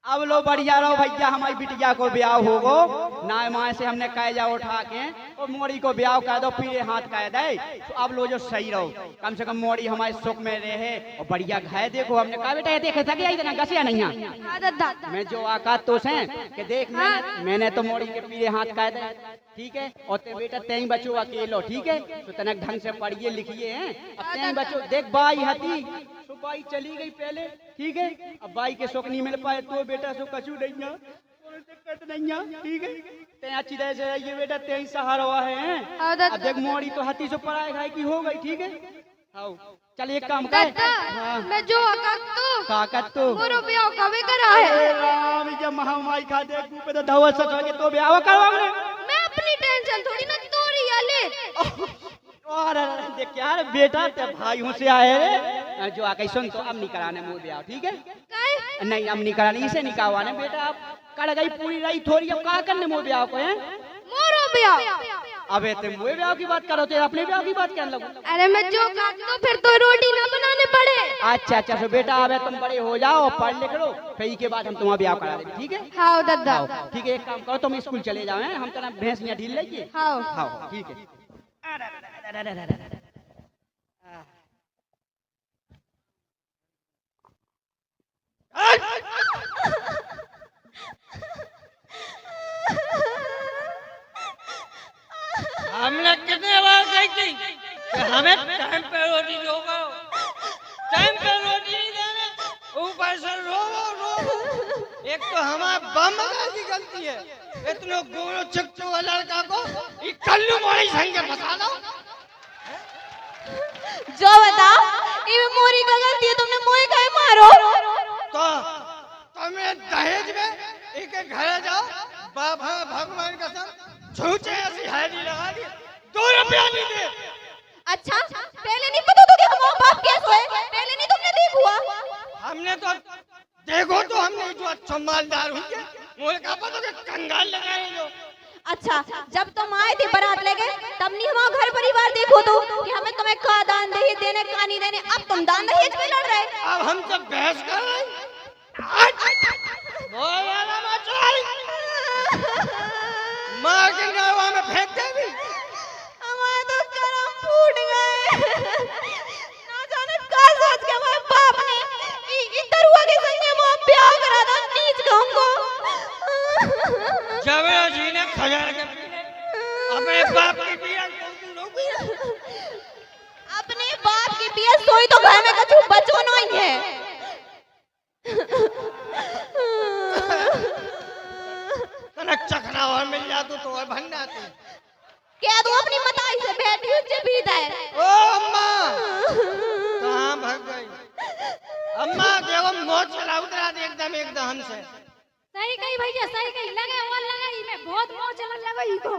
अब लो बढ़िया रहो भैया, हमारी बिटिया को ब्याह होगो ना माए से हमने कायजा उठा के और मोड़ी को ब्याह कर दो, पीले हाथ कह दे तो अब लो जो सही रहो, कम से कम मोड़ी हमारे सुख में रहे और बढ़िया घाय देखो। हमने कहा बेटा ये देखे सके इतना घसिया नहीं है मैं जो आका तो से कि देख मैंने तो मोड़ी के पीले हाथ कह दे, ठीक है। और ते बेटा तेई बच्चों अकेलो, ठीक है, तो तनक ढंग से पढ़िए लिखिए हैं। अब तेई बच्चों देख बाई हती तो बाई चली गई पहले, ठीक है। अब बाई के सुख नहीं मिल पाए तो बेटा सो कछु नहीं है, दिक्कत नहीं है, ठीक है। ते अच्छी तरह से ये बेटा तेई सहारा हुआ है। अब देख मोड़ी तो हती से पढ़ाई खाई की हो गई, ठीक है। आओ चल एक काम कर, हाँ मैं जो काकत तो मोरो ब्याह कभी करा है। राम जब महामाई खा दे पे तो धवल सच हो के तो ब्याह करवा मैं अपनी टेंशन थोड़ी ना तोड़ी आले। और देख यार बेटा ते भाई हूं से आए रे जो आके सुन तो अब नहीं कराने मोर ब्याह, ठीक है। नहीं अब नहीं कराने, इसे नहीं कहवाने बेटा, अब कड़ गई पूरी रही थोड़ी, अब कहा करने मोर ब्याह को है मोरो ब्याह। अबे तुम मोर ब्याह की बात करो, तेरे अपने ब्याह की बात करने लगो। अरे मैं जो तो फिर तो रोटी ना बनाने पड़े। अच्छा अच्छा तो बेटा अब तुम बड़े हो जाओ, पढ़ लिख लो, फिर के बाद हम तुम्हारा ब्याह करा देंगे, ठीक है। हाँ दादा ठीक है, एक काम करो तुम स्कूल चले जाओ, हम तना भैंस यहाँ ढील लेंगे। हाँ ठीक है। हमने कितने बार कही थी कि हमें टाइम पे रोटी दोगे, टाइम पे रोटी नहीं देने, ऊपर से रो एक तो हमारे बम की गलती है, इतने गोरो चिकचो वाला लड़का को ये कल्लू मोड़ी संग के फंसा दो। जो बताओ ये मोरी का गलती है, तुमने मोए काहे मारो। तो तुम्हें दहेज में एक घर जाओ, बाबा भगवान कसम छूचे ऐसी हैडी लगा दी, 2 रुपया नहीं दे। अच्छा पहले नहीं पता तो कि हम बाप कैसे है, पहले नहीं तुमने देखा। हमने तो देखो तो हमने जो अच्छा मालदार हुए मोल का पता कि कंगाल लगाए जो। अच्छा जब तुम आए थे बारात लेके तब नहीं हमारा घर परिवार देखो तो कि हमें तुम्हें का दान दहेज देने का नहीं देने, अब तुम दान दहेज में लड़ रहे। अब हम सब बहस कर रहे हैं। मार के गावा में फेंक देगी। हमारे तो करम फूट गए। ना जाने का सोच के हमारे बाप ने इधर हुआ के संग में मां ब्याह करा था, नीच कहूं को। जबरा जी ने खजार के अपने बाप की पिया अपने बाप की पिया सोई तो घर में कछु बचो नहीं है। कनक चखना और मिल जा तो और भंडा तू क्या तू अपनी मताई से बैठी उच्च भीतर है। ओ अम्मा कहां भाग गई अम्मा, देखो मौत चला उतरा दे एकदम हमसे। सही कही भैया सही कही, लगे और लगाई में बहुत मौज चलन लगई को।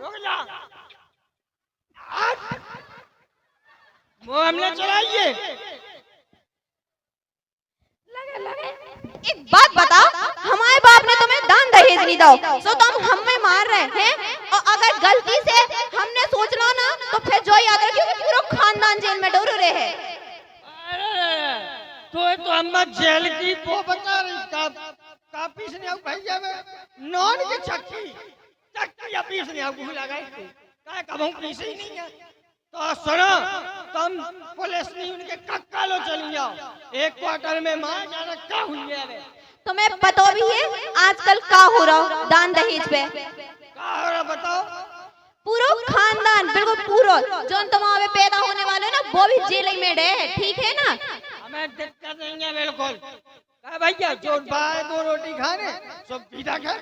रुक जा वो हमने चलाइए लगे एक बात बताओ, हमारे बाप ने तुम्हें दान दहेज नहीं दो तो तुम हमें मार रहे हैं, और अगर गलती से हमने सोच लो ना तो फिर जो याद रखियो कि पूरा खानदान जेल में डूब रहे हैं। तो अम्मा जेल की वो बता रही का पीस ने भैया में नॉन के चक्की या पीस ने भूल लगाई का कबहू पीस ही नहीं है। तो सुनो तुम पुलिस नहीं उनके कक्का लो चली जाओ, एक क्वार्टर में मार जाना क्या हुई है। तुम्हें पता भी है आजकल का हो रहा दान दहेज पे, क्या हो रहा बताओ। पूरा खानदान बिल्कुल पूरा जो तुम्हारे पैदा होने वाले ना वो भी जेल में है, ठीक है ना। हमें दिक्कत नहीं है बिल्कुल भैया, जो बाहर 2 रोटी खाने सब पीता खा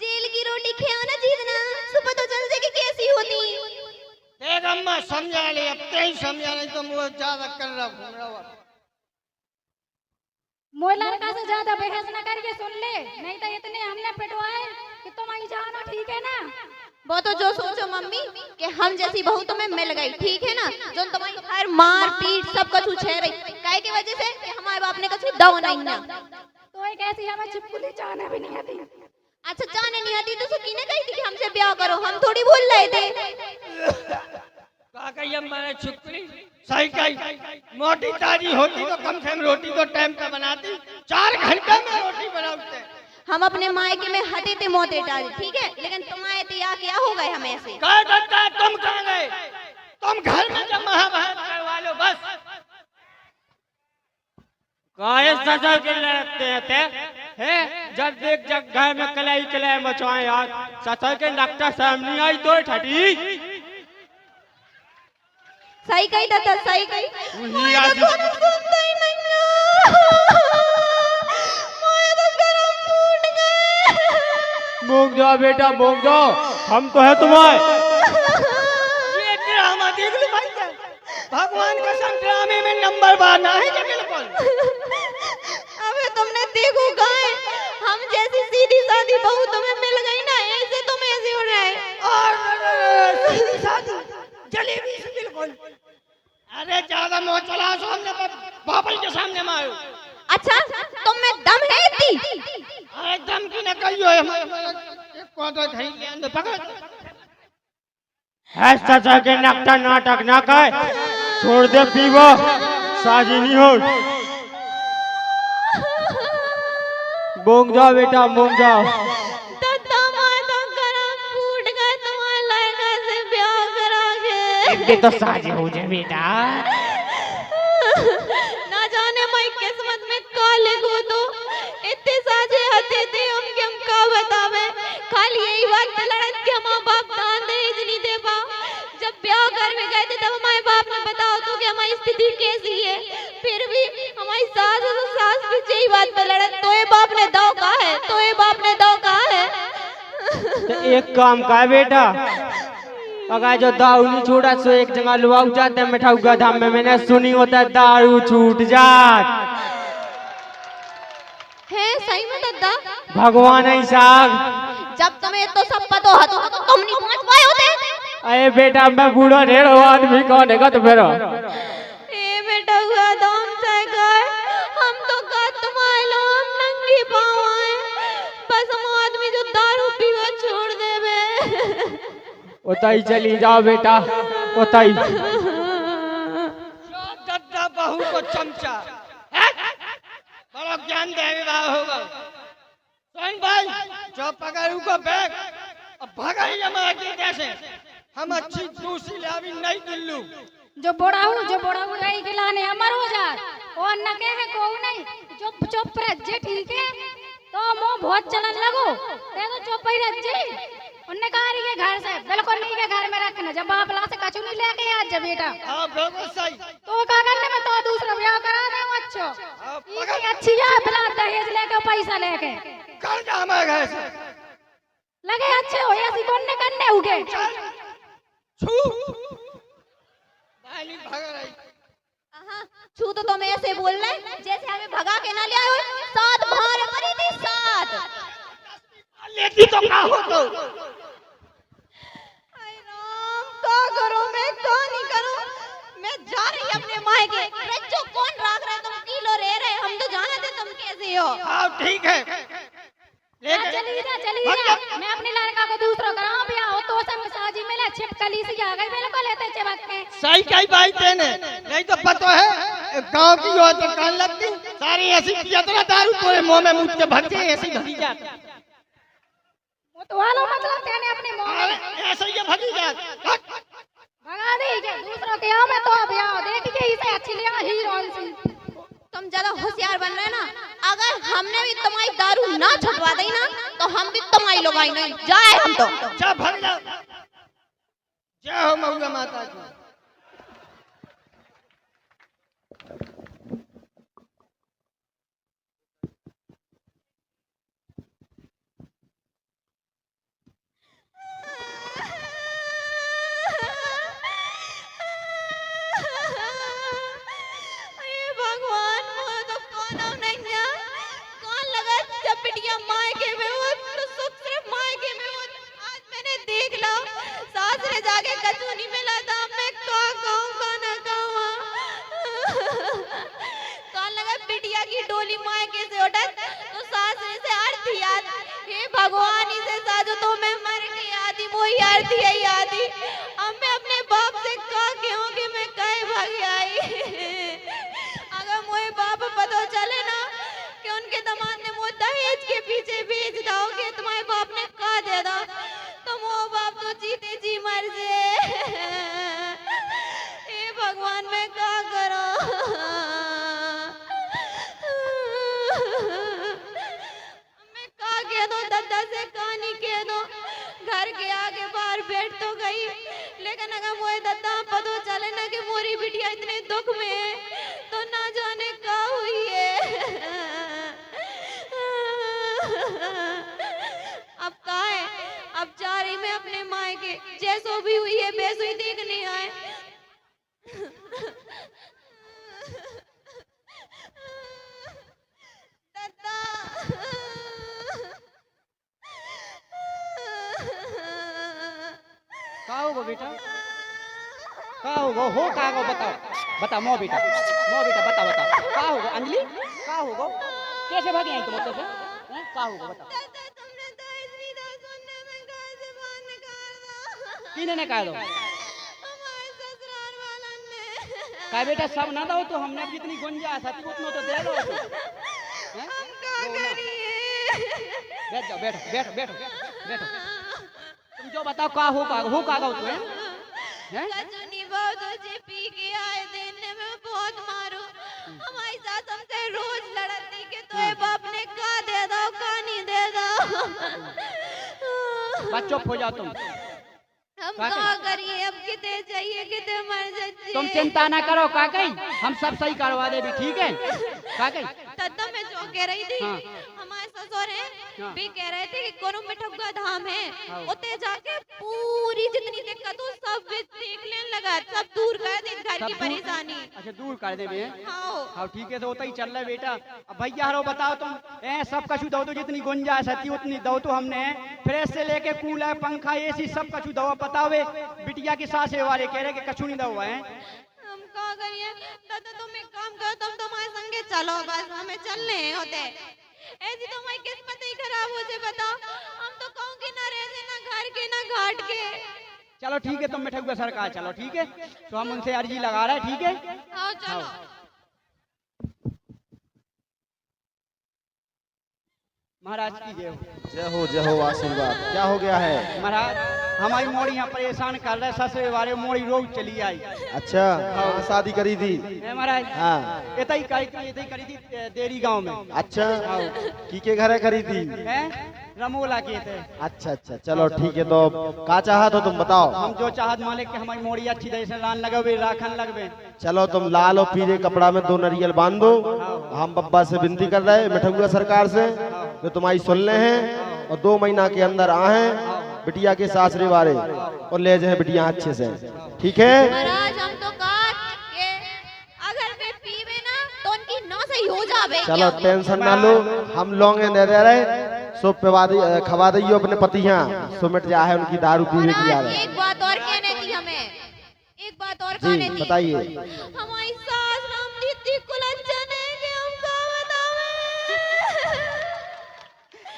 जेल की रोटी खाओ ना जीतना, सुबह तो चल कि कैसी होती। देख अम्मा समझा ले, अब तेज समझा नहीं तो मुझे ज्यादा कर रहा घूम रहा। मोला का से ज्यादा बहस न करके सुन ले, नहीं तो इतने हमने पिटवाए कि तुम आई जाना, ठीक है ना। वो तो जो सोचो मम्मी कि हम जैसी बहू तुम्हें मिल गई, ठीक है ना, जो तुम्हारी हर मार पीट सब कुछ उछे रही काहे की वजह से कि हमारे बाप ने कुछ दवा नहीं ना। तो एक ऐसी हमें छिपकली जाने भी नहीं आती। अच्छा जाने नहीं आती तो सुकी ने कही थी कि हमसे ब्याह करो, हम थोड़ी बोल रहे थे। का कही मैंने छुपकली सही कही। मोटी ताजी होती तो कम से कम रोटी तो टाइम पे बनाती, 4 घंटे में रोटी बनाते। हम अपने मायके में हटे थे मोते टाल, ठीक है, लेकिन तुम आए थे यहाँ क्या हो गए हमें से? कह देता है तुम कहाँ गए? तुम घर में जब महाभारत करवा लो बस। काहे सजा के लगते हैं जब देख जब घर में कलाई कलाई मचवाए यार, सचा के लगता सामने आई तो ठटी। सही कही दादा, सही कही। वही आज मूंग जाओ बेटा मूंग जाओ, हम तो है तुम्हारे। ये ड्रामा देख लो भाई, भगवान का ड्रामे में नंबर 1 है क्या? बिल्कुल। अबे तुमने देखो गाय, हम जैसी सीधी सादी बहू तुम्हें मिल गई ना, ऐसे तुम ऐसे हो रहे और सीधी सादी जलेबी से बिल्कुल। अरे ज्यादा मोह चला सो हमने बाबल के सामने मारो। अच्छा तुम में दम है इतनी? अरे दम की न कहियो, एक क्वार्टर धई ले अंदर पकड़। है सचा के नकटा नाटक ना कर, छोड़ दे पीवो, साजी नहीं हो। मूंग जाओ बेटा मूंग जाओ। तो साजी हो जाए बेटा। ना जाने मैं किस्मत में का लिखो तो इतने साजे आते थे हम का बतावे। खाली यही बात लड़त के माँ बाप दान दहेज नहीं दे पा। जब ब्याह कर में गए थे तब हमारे बाप ने बताओ तो कि हमारी स्थिति कैसी है, फिर भी हमारी सास भी यही बात पे लड़त। तो ये बाप ने दाव कहा है, तो ये बाप ने दाव कहा है। तो एक काम का बेटा, अगर जो दारू नहीं छोड़ा सो एक जगह लुआऊ जाते मिठाऊ गधा में, मैंने सुनी होता है दारू छूट जात है। सही में दादा? भगवान ऐसा जब तुम्हें तो सब पता हो तो तुम नहीं पहुंच पाए होते। अरे बेटा मैं बूढ़ा ढेर आदमी कौन है तो फिर ए बेटा हुआ दाम से गए, हम तो का तुम्हारे लो हम नंगी पाँव आए, बस हम आदमी जो दारू पीवा छोड़ देवे। उताई चली जाओ बेटा उताई। दद्दा बहू को चमचा, बड़ा ज्ञान देवे भाव होगा। सोन भाई जो पकड़ू को बैग अब भगाई जमा के कैसे हम अच्छी दूसरी लावी नहीं दिल्लू। जो बड़ा रही गिलाने अमर हो जा और न कहे को नहीं, चुप चुप रह ठीक है। तो मुंह बहुत चलन लगो, ते तो चुप ही रह जी। उन्ने कहा रही है घर से बिल्कुल नहीं के घर में रखना, जब बाप ला से कछु नहीं लेके आज जा बेटा। हां बिल्कुल सही। तो का करने में तो दूसरा ब्याह करा दे अच्छो। ये अच्छी है बिना दहेज लेके पैसा लेके कर जा हमारे घर से लगे अच्छे हो ऐसी कौन ने करने होगे। छू बाली भाग रही। छू तो तुम ऐसे बोल रहे जैसे हमें भगा के ना ले आए हो। साथ भार करी थी साथ लेती तो का हो तो। हाय राम का करो मैं का नहीं करूं। मैं जा रही अपने मायके। रज्जो कौन राख रहा है, तुम किलो रह रहे, हम तो जाने थे तुम कैसे हो। हां ठीक है चली जा मैं अपने लड़का को दूसरा कराऊं भी आओ तो सब साजी मिले छिपकली सी आ गई बिल्कुल लेते चिपक के। सही कही भाई तेने, नहीं तो पता है गांव की हो तो कान लगती सारी ऐसी पियतरा दारू तोरे मुंह में मुझ के भगते ऐसी भगी जात। वो तो वाला मतलब तेने अपने मुंह में ऐसे ही भगी जात भगा दे के दूसरा के आओ मैं तो अब आओ देखिए इसे अच्छी लिया हीरोइन सी। तुम ज्यादा होशियार बन रहे ना। अगर हमने भी तुम्हारी दारू ना छुटवा दी ना तो हम भी तुम्हारी लोग नहीं जाए हम तो। जा भग जा। जय हो महुआ माता की। भगवान वो तो कौन नहीं है, कौन लगा जब बिटिया मायके में हो तो सुख सिर्फ मायके में हो। आज मैंने देख ला सास ने जाके कछु नहीं मिला था, मैं का कहूं का ना कहूं। कौन लगा बिटिया की डोली मायके से उठत तो सास ने से आरती याद। हे भगवान इसे साजो तो मैं मर गई आदि वो आरती है आदि। अब मैं अपने बाप से का दहेज के पीछे भेज दोगे, तुम्हारे बाप ने कहा दे दो, तुम वो बाप तो जीते जी मर जे। हे भगवान मैं क्या करो। मैं कहा कह दो, दादा से कहानी कह दो, घर के आगे बाहर बैठ तो गई, लेकिन अगर मोए दादा पता चले ना कि मोरी बिटिया इतने दुख में है, तो ना जाने क्या हुई है। अब कहा है, अब जा रही मैं अपने माए के, जैसो भी हुई है वैसो ही देखने आए। दादा का होगा बेटा, का होगा, हो का होगा, बताओ बता मो बेटा बता का होगा अंजलि, का होगा, कैसे भागे आई तुम उत्तर से, का होगा बताओ। दादा तुमने दहेज नहीं दो, सुनने में घर से बाहर निकाल दो। किने ने कह दो, हमारे ससुराल वाला ने। का बेटा सब ना दो तो हमने जितनी गुंजाइश है उतना तो दे दो। हैं? हम क्या दो ना। करिए। बैठ जाओ, बैठो बैठो बैठो बैठो, तुम जो बताओ का होगा तुम्हें, हैं? कचुनी बहुत जी पी के आए दिन में बहुत मारो, हमारी सास हमसे रोज लड़ती कि तो ये बाप ने का दे दो का नहीं दे दो। बस चुप हो जाओ तुम, हम का क्या करिए, अब कितने चाहिए कितने मर जाइए। तुम चिंता ना करो काकई, हम सब सही करवा दे भी, ठीक है काकई। तब मैं जो कह रही थी, हाँ। हमारे ससुर हैं हाँ। भी कह रहे थे कि कोनो मिठुआ धाम है, हाँ। उते जाके पूरी जितनी दिक्कत हो सब देख लेने लगा, सब दूर कर दे घर की सब दूर- परेशानी। अच्छा दूर कर दे बे, हाँ हाँ ठीक है, तो होता ही चल रहा है बेटा। अब भैया हरो बताओ तुम, सब कछु दो तो जितनी गुंजाइश है उतनी दो तो हमने, फ्रेश से लेके कूलर पंखा एसी सब कछु दो। बताओ बिटिया की सासे वाले कह रहे कि कछु नहीं दो है। हम क्या करिए, दादा तुम एक काम करो, तुम तुम्हारे संगे चलो, बस हमें चलने होते। ऐसी तो हमारी किस्मत ही खराब हो जाए, बताओ हम तो कहूँ कि ना रह ना घर के ना घाट के। चलो ठीक है, तुम मिठुआ सरकार चलो, ठीक है, तो हम उनसे अर्जी लगा रहे हैं, ठीक है। हाँ चलो। महाराज की जय हो। जय हो आशीर्वाद। क्या हो गया है? महाराज हमारी मोड़ी यहाँ परेशान कर रहे, ससुरे वाले मोड़ी रोज चली आई। अच्छा, हाँ, शादी करी थी? महाराज हाँ। इतना ही करी थी देरी गांव में। अच्छा, की के घर करी थी? हैं रमोला के थे। अच्छा अच्छा, चलो ठीक है, तो का चाहा तो तुम बताओ। हम जो चाहत मालिक के हमारी मोड़ी अच्छी तरह से रान लगवे राखन लगवे। चलो तुम लाल और पीले कपड़ा में 2 नरियल बांध दो। हम बब्बा से विनती कर रहे हैं मिठुआ सरकार से, जो तुम्हारी सुन ले हैं, और 2 महीना के अंदर आए बिटिया के सासरे वाले और ले जाए बिटिया अच्छे से, ठीक है? महाराज हम तो काट के अगर मैं पीवे ना तो उनकी नौ सही हो जावे। चलो टेंशन ना लो, हम लोगे दे दे रहे, सो खवा दियो अपने पतियां, सो मिट जा है उनकी दारू पीने की महाराज आदत। एक बात और कहने थी हमें, एक बात और जी कहने थी। बताइए। हमारी सास राम इतनी कुलंजन है कि हम क्या बतावे।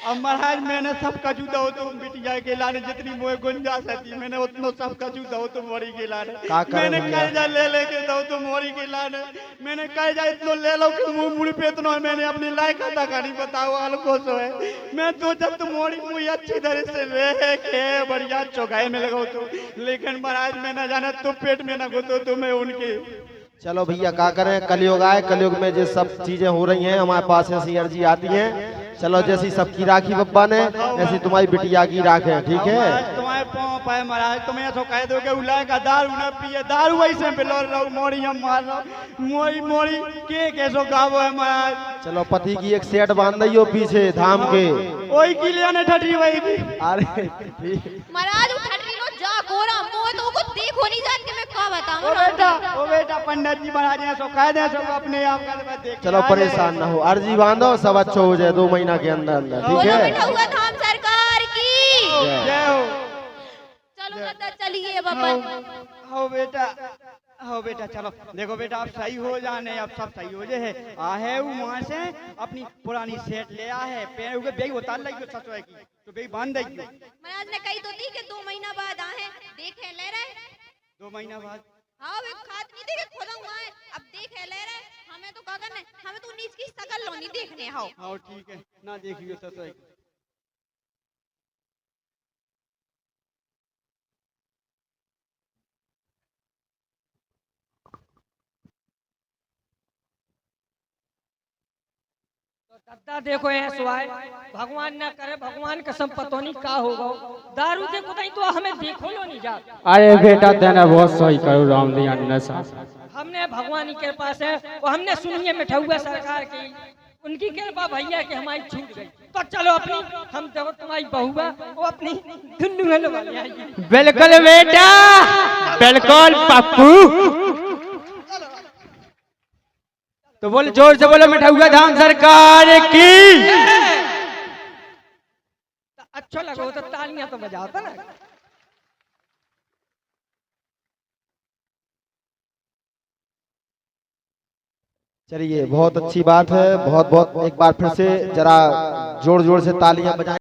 अब महाराज मैंने सब कछु दो तो बिटिया के लाने जितनी मोए गुंजाइश थी मैंने उतना सब कछु दो तो मोरी के लाने। का करे मैंने भैया? कर्जा ले लेके दो तो मोरी के लाने। मैंने कर्जा इतना ले लो कि मुंह मुड़ी पे इतना मैंने अपनी लायक अदा करी बताओ अलको सो है। मैं तो जब तो मोरी मुझे अच्छी तरह से रह के बढ़िया चौकाए में लगाओ तो, लेकिन महाराज मैं न जाना तो पेट में न घुसो तो मैं उनके। चलो भैया क्या करें, कलयुग आए, कलयुग में जो सब चीजें हो रही हैं हमारे पास ऐसी अर्जी आती हैं। चलो जैसी सबकी राखी बब्बा ने ऐसी तुम्हारी बिटिया की राखें, ठीक है? तुम्हारे पाँव पाए महाराज, तुम्हें ऐसा कह दो कि उला का दारू न पिए, दारू वैसे बिलोर रहो मोरी हम मार रहो मोरी मोरी के कैसो गावो है महाराज। चलो पति की एक सेट बांध दियो पीछे धाम के। ओई की लिए ने ठठी वही भी। अरे ठीक। महाराज उठा लो जा कोरा मोह तो को देखो नहीं जान के मैं क्या बताऊं। ओ बेटा पंडित जी महाराज ऐसा कह दे सब अपने आप का देख। चलो परेशान ना हो, अर्जी बांधो, सब अच्छा हो जाए 2 महीना के अंदर अंदर, ठीक बोलो है? मिठुआ धाम सरकार की जय हो। चलो दादा चलिए बब्बन। हो बेटा चलो, देखो बेटा अब सही हो जाने, अब सब सही हो जाए। आहे वो वहाँ से अपनी पुरानी सेट ले आए, पैर उगे बेग उतार लगी ससुर की तो बेग बांध देगी। महाराज ने कही तो थी कि 2 महीना बाद आए, देखे ले रहे। 2 महीना बाद हाँ वे खात नहीं थे कि खुदा हुआ है, अब देखे ले रहे। हमें तो काका ने हमें तो नीच की शकल लोनी देखने आओ। आओ ठीक है ना देखियो तो एक दादा देखो ऐसो आए भगवान ना करे भगवान कसम पतो नहीं का होगा दारू देखो तो हमें देखो लो नहीं जा अरे बेटा तेने बहुत सही करो राम दिया नशा हमने भगवान की कृपा से और हमने सुनी है मिठाउआ सरकार की उनकी कृपा भैया कि हमारी छूट गई तो चलो अपनी हम देखो तुम्हारी बहू है वो अपनी दुन्नू है लोग आएगी। बिल्कुल बेटा बिल्कुल पप्पू तो बोल जोर से बोलो मिठाउआ धाम सरकार की। अच्छा लगा तो तालियां तो बजाता ना। चलिए बहुत अच्छी बात है, बहुत बहुत एक बार फिर से जरा जोर जोर से तालियां बजाएं।